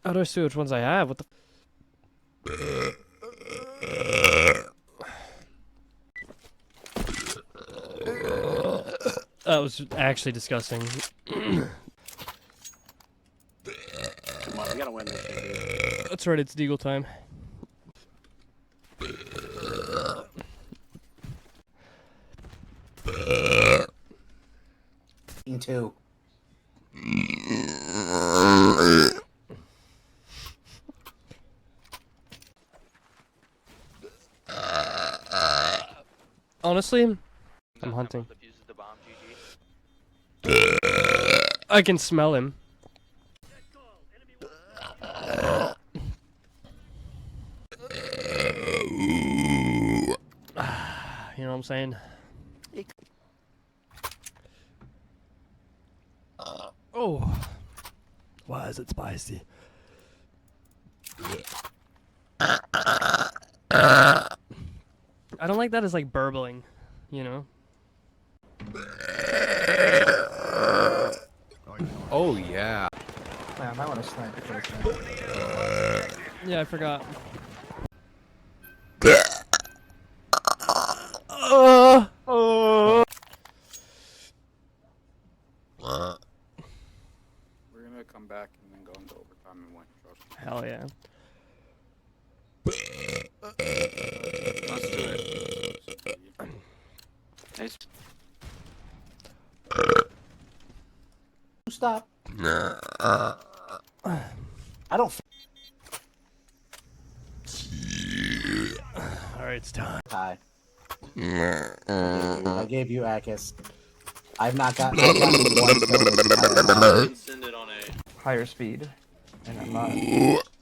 How do I see which ones I have? What the? That was actually disgusting. Come on, we gotta win this shit, dude. That's right, it's Deagle time. Me too. Honestly, I'm hunting. I can smell him. You know what I'm saying? Oh. Why is it spicy? I don't like that as like burbling, you know? Oh yeah. Man, I might want to snipe it first. Yeah, I forgot. We're gonna come back and then go into overtime and win. Trust me. Hell yeah. Let's do it. Nice. Stop. I don't. Alright, it's time. Hi. I gave you Akis. I've not gotten one stone. Send it on a higher speed, and I'm not.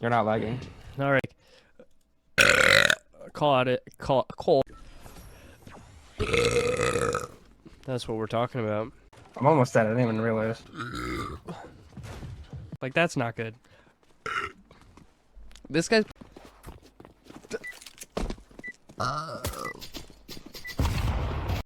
You're not lagging. Alright. Call out it. Call. That's what we're talking about. I'm almost dead. I didn't even realize. Like, that's not good. This guy's...